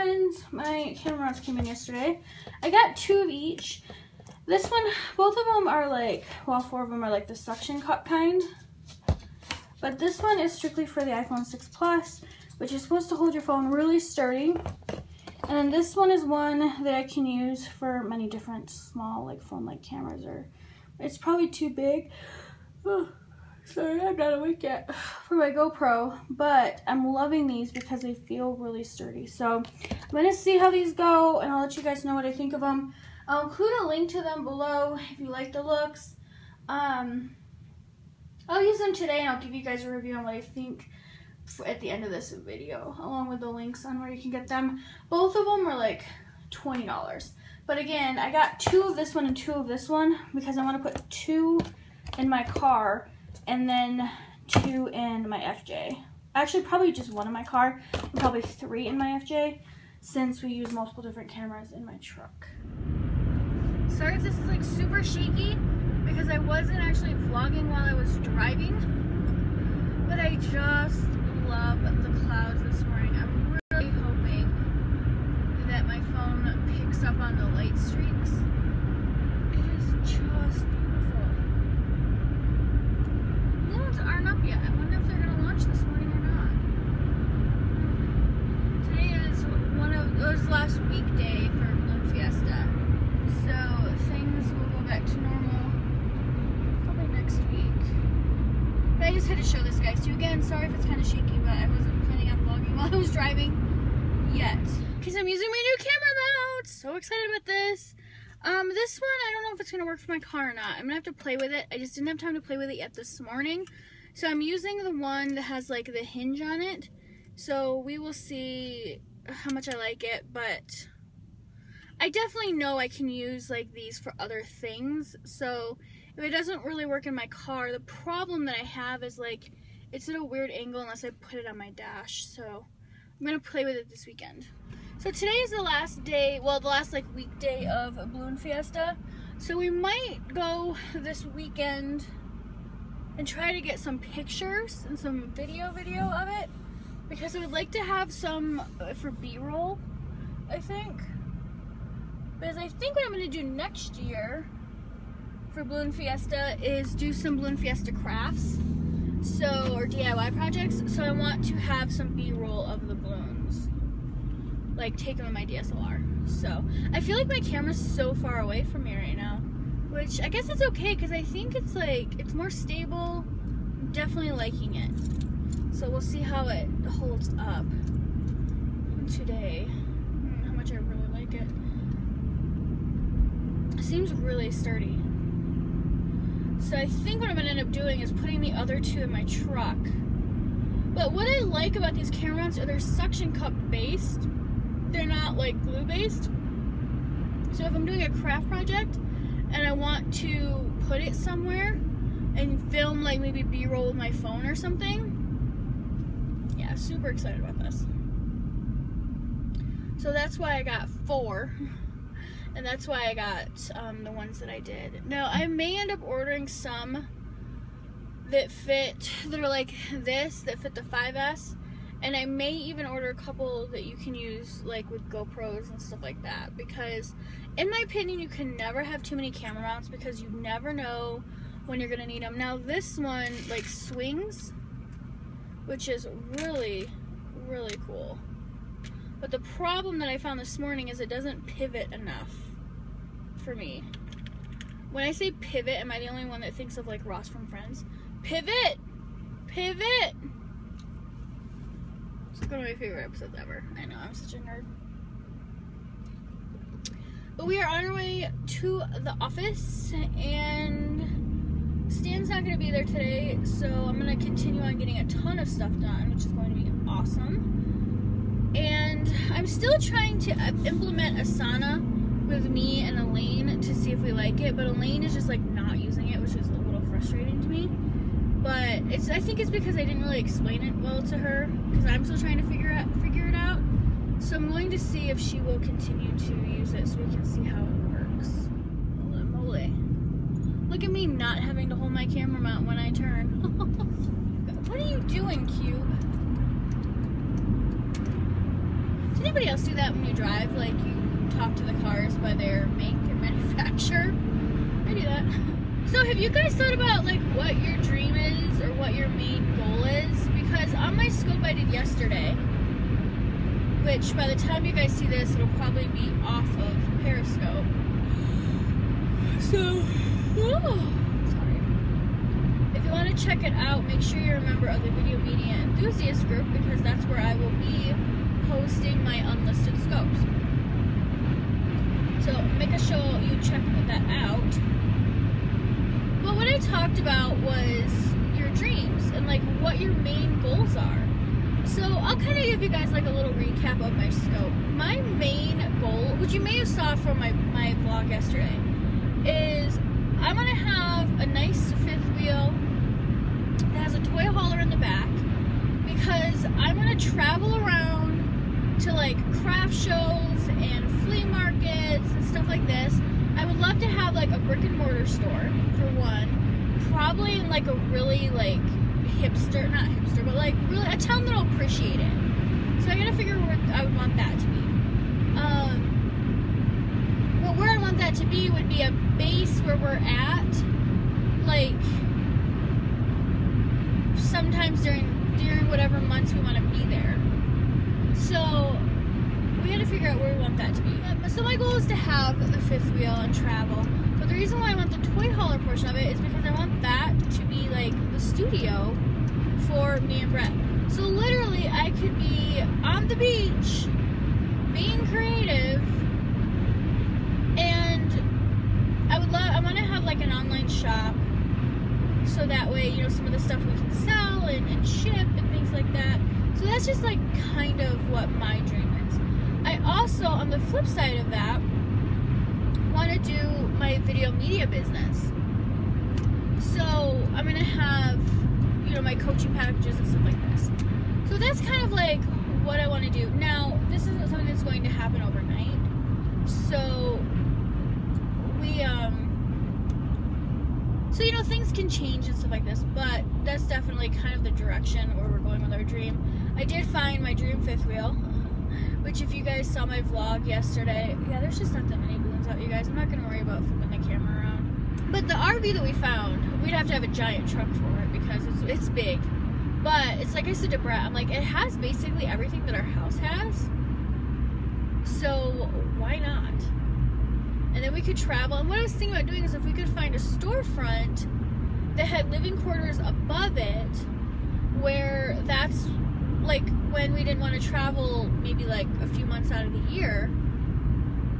friends, my camera mounts came in yesterday. I got 2 of each. This one, both of them are like, well, 4 of them are like the suction cup kind. But this one is strictly for the iPhone 6 Plus, which is supposed to hold your phone really sturdy. And then this one is one that I can use for many different small like phone-like cameras, or it's probably too big. Oh, sorry, I'm not awake yet for my GoPro, but I'm loving these because they feel really sturdy. So I'm gonna see how these go, and I'll let you guys know what I think of them. I'll include a link to them below if you like the looks. I'll use them today, and I'll give you guys a review on what I think at the end of this video, along with the links on where you can get them. Both of them are like $20. But again, I got 2 of this one and 2 of this one because I want to put 2 in my car and then 2 in my FJ. Actually, probably just 1 in my car and probably 3 in my FJ, since we use multiple different cameras in my truck. Sorry if this is like super shaky, because I wasn't actually vlogging while I was driving, but I just love the clouds this morning. I'm really hoping that my phone picks up on the light streaks. It is just beautiful. The ones aren't up yet. I wonder if they're going to launch this morning or not. Today is it was last weekday for Balloon Fiesta, so things will go back to normal next week. But I just had to show this guys too. Again, sorry if it's kind of shaky, but I wasn't planning on vlogging while I was driving yet. Because I'm using my new camera mount. So excited about this. This one, I don't know if it's going to work for my car or not. I'm going to have to play with it. I just didn't have time to play with it yet this morning. So I'm using the one that has like the hinge on it. So we will see how much I like it. But I definitely know I can use like these for other things. So if it doesn't really work in my car, the problem that I have is like it's at a weird angle unless I put it on my dash. So I'm gonna play with it this weekend. So today is the last day, well, the last like weekday of Balloon Fiesta. So we might go this weekend and try to get some pictures and some video of it, because I would like to have some for B-roll, I think. Because I think what I'm gonna do next year for Balloon Fiesta is do some Balloon Fiesta crafts, so, or DIY projects. So I want to have some B-roll of the balloons, like take them with my DSLR. So I feel like my camera's so far away from me right now, which I guess it's okay because I think it's like it's more stable. I'm definitely liking it. So we'll see how it holds up today. How much I really like it. It seems really sturdy. So I think what I'm going to end up doing is putting the other 2 in my truck. But what I like about these camera mounts are they're suction cup based. They're not like glue based. So if I'm doing a craft project and I want to put it somewhere and film like maybe B-roll with my phone or something, yeah, super excited about this. So that's why I got 4. And that's why I got the ones that I did. Now, I may end up ordering some that are like this, that fit the 5S. And I may even order a couple that you can use like with GoPros and stuff like that. Because, in my opinion, you can never have too many camera mounts because you never know when you're going to need them. Now, this one like swings, which is really, really cool. But the problem that I found this morning is it doesn't pivot enough for me. When I say pivot, am I the only one that thinks of like Ross from Friends? Pivot! Pivot! It's like one of my favorite episodes ever. I know, I'm such a nerd. But we are on our way to the office, and Stan's not going to be there today, so I'm going to continue on getting a ton of stuff done, which is going to be awesome. And I'm still trying to implement Asana with me and Elaine to see if we like it, but Elaine is just like not using it, which is a little frustrating to me. But I think it's because I didn't really explain it well to her, because I'm still trying to figure it out. So I'm going to see if she will continue to use it so we can see how it works. Holy moly. Look at me not having to hold my camera mount when I turn. What are you doing, Cube? Does anybody else do that when you drive? Like, you talk to the cars by their make and manufacturer? I do that. So have you guys thought about, like, what your dream is or what your main goal is? Because on my scope I did yesterday, which by the time you guys see this, it'll probably be off of Periscope. So, sorry. If you want to check it out, make sure you're a member of the Video Media Enthusiast group, because that's where I will be posting my unlisted scopes. So make sure you check that out. But what I talked about was your dreams and like what your main goals are. So I'll kind of give you guys like a little recap of my scope. My main goal, which you may have saw from my vlog yesterday, is I want to have a nice fifth wheel that has a toy hauler in the back, because I want to travel around to like craft shows and flea markets and stuff like this. I would love to have like a brick and mortar store for one, probably in like a really like hipster, not hipster, but like really a town that'll appreciate it. So I gotta figure where I would want that to be. But where I want that to be would be a base where we're at, like sometimes during whatever months we want to be there. So we gotta figure out where we want that to be. So my goal is to have the fifth wheel and travel. But the reason why I want the toy hauler portion of it is because I want that to be like the studio for me and Brett. So literally I could be on the beach being creative, and I want to have like an online shop, so that way, you know, some of the stuff we can sell and ship and things like that. So that's just like kind of what my dream is. I also, on the flip side of that, want to do my video media business. So I'm going to have, you know, my coaching packages and stuff like this. So that's kind of like what I want to do. Now, this isn't something that's going to happen overnight. So so, you know, things can change and stuff like this, but that's definitely kind of the direction where we're going with our dream. I did find my dream fifth wheel, which if you guys saw my vlog yesterday, yeah, there's just not that many balloons out, you guys. I'm not going to worry about flipping the camera around. But the RV that we found, we'd have to have a giant truck for it because it's big. But it's like I said to Brett, I'm like, it has basically everything that our house has. So why not? And then we could travel. And what I was thinking about doing is if we could find a storefront that had living quarters above it, where that's like when we didn't want to travel maybe like a few months out of the year,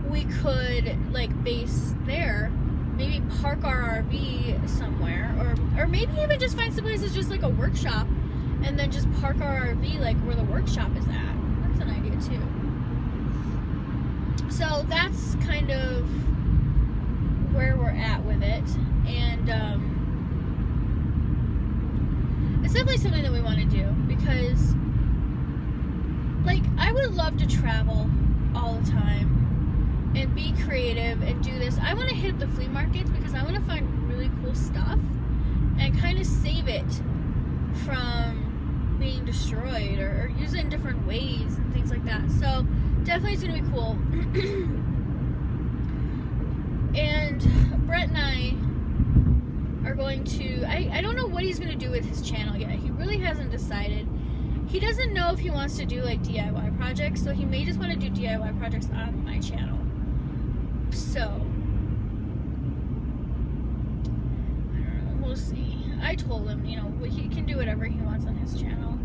we could like base there, maybe park our RV somewhere, or maybe even just find some places just like a workshop, and then just park our RV like where the workshop is at. That's an idea too. So that's kind of where we're at with it, and it's definitely something that we want to do, because like I would love to travel all the time and be creative and do this. I want to hit up the flea markets because I want to find really cool stuff and kind of save it from being destroyed or use it in different ways and things like that. So definitely it's going to be cool. And Brett and I are going to, I don't know what he's going to do with his channel yet. He really hasn't decided. He doesn't know if he wants to do like DIY projects, so he may just want to do DIY projects on my channel. So I don't know, we'll see. I told him, you know, he can do whatever he wants on his channel.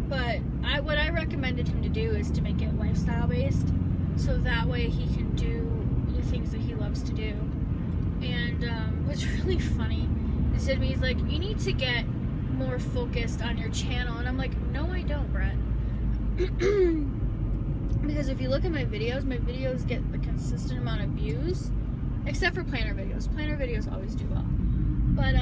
But what I recommended him to do is to make it lifestyle based, so that way he can do the things that he loves to do. And what's really funny is that he's like, you need to get more focused on your channel, and I'm like, no I don't, Brett. Because if you look at my videos get the consistent amount of views, except for planner videos. Planner videos always do well. But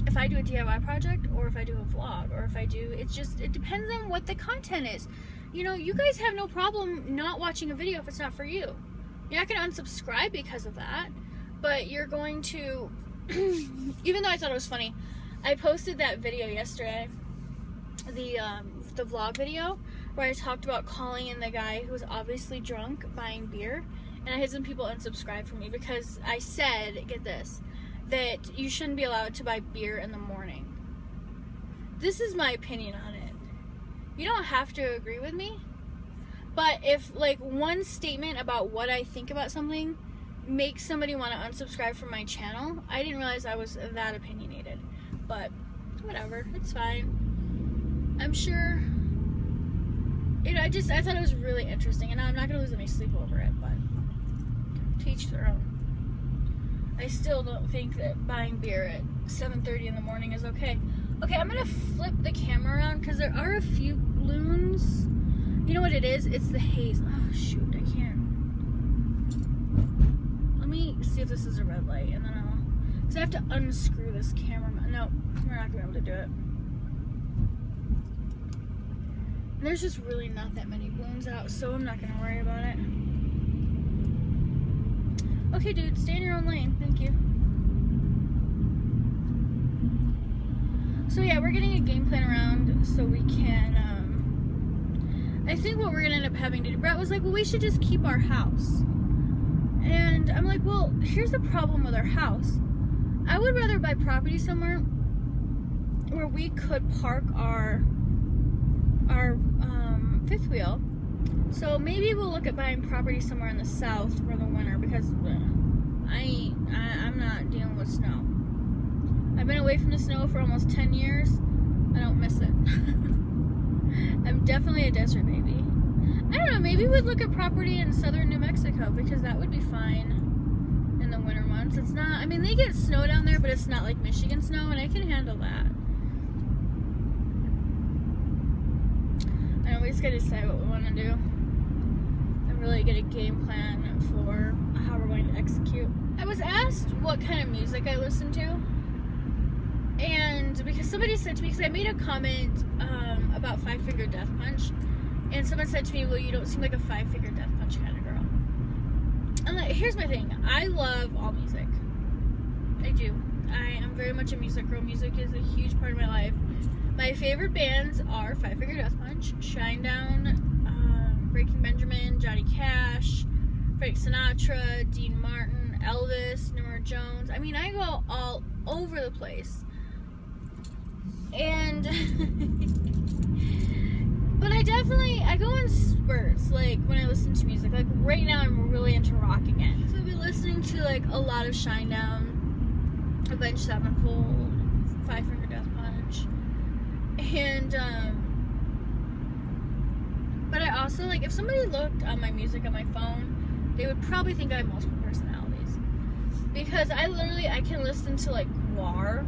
if I do a DIY project, or if I do a vlog, or if I do, it depends on what the content is. You know, you guys have no problem not watching a video if it's not for you. You're not going to unsubscribe because of that, but you're going to, even though I thought it was funny, I posted that video yesterday, the vlog video, where I talked about calling in the guy who was obviously drunk buying beer, and I had some people unsubscribe from me because I said, get this, that you shouldn't be allowed to buy beer in the morning. This is my opinion on it. You don't have to agree with me, but if like one statement about what I think about something makes somebody want to unsubscribe from my channel, I didn't realize I was that opinionated, but whatever, it's fine. I'm sure, you know, I thought it was really interesting, and I'm not gonna lose any sleep over it, but to each their own. I still don't think that buying beer at 7:30 in the morning is okay. Okay, I'm gonna flip the camera around because there are a few balloons. You know what it is? It's the haze. Oh shoot, I can't. Let me see if this is a red light, and then I'll, because I have to unscrew this camera. No, we're not gonna be able to do it. There's just really not that many balloons out, so I'm not gonna worry about it. Okay, dude, stay in your own lane. Thank you. So yeah, we're getting a game plan around so we can, I think what we're gonna end up having to do, Brett was like, well, we should just keep our house. And I'm like, well, here's the problem with our house. I would rather buy property somewhere where we could park our fifth wheel. So maybe we'll look at buying property somewhere in the south for the winter, because I'm not dealing with snow. I've been away from the snow for almost 10 years. I don't miss it. I'm definitely a desert baby. I don't know, maybe we'd look at property in southern New Mexico, because that would be fine in the winter months. It's not, I mean, they get snow down there, but it's not like Michigan snow, and I can handle that. I know, we just gotta decide what we want to do and really get a game plan for how we're going to execute. I was asked what kind of music I listen to, and because somebody said to me, because I made a comment about Five Finger Death Punch, and someone said to me, well, you don't seem like a Five Finger Death Punch kind of girl. And like, here's my thing, I love all music. I do. I am very much a music girl. Music is a huge part of my life. My favorite bands are Five Finger Death Punch, Shinedown, Breaking Benjamin, Johnny Cash, Frank Sinatra, Dean Martin, Elvis, Norah Jones. I mean, I go all over the place. And but I go in spurts, like when I listen to music. Like right now I'm really into rock again. So I've been listening to like a lot of Shinedown, Avenged Sevenfold, Five Finger Death Punch. And but I also, like, if somebody looked on my music on my phone, they would probably think I have multiple personalities. Because I can listen to like Guar,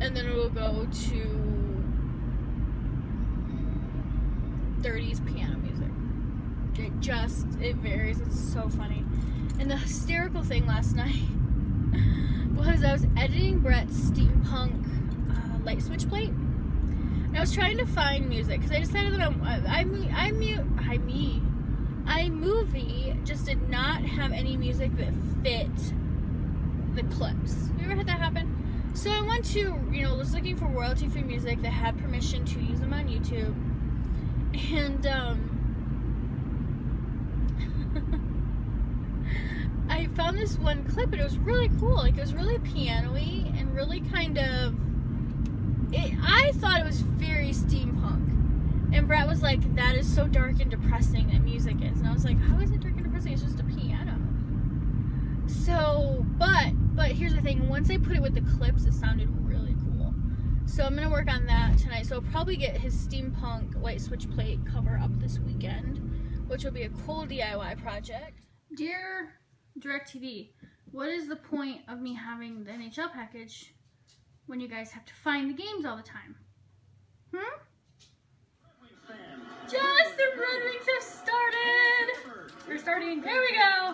and then it will go to 30s piano music. It varies. It's so funny. And the hysterical thing last night was I was editing Brett's steampunk light switch plate, and I was trying to find music because I decided that iMovie just did not have any music that fit the clips. You ever had that happen? So I went to, was looking for royalty-free music that had permission to use them on YouTube, and I found this one clip, and it was really cool. Like, it was really piano-y and really kind of, I thought it was very steampunk. And Brett was like, that is so dark and depressing that music is. And I was like, how is it dark and depressing? It's just a piano. So, but here's the thing. Once I put it with the clips, it sounded really cool. So I'm going to work on that tonight. So I'll probably get his steampunk light switch plate cover up this weekend, which will be a cool DIY project. Dear DirecTV, what is the point of me having the NHL package when you guys have to find the games all the time? Just the Red Wings have started! They're starting. There we go!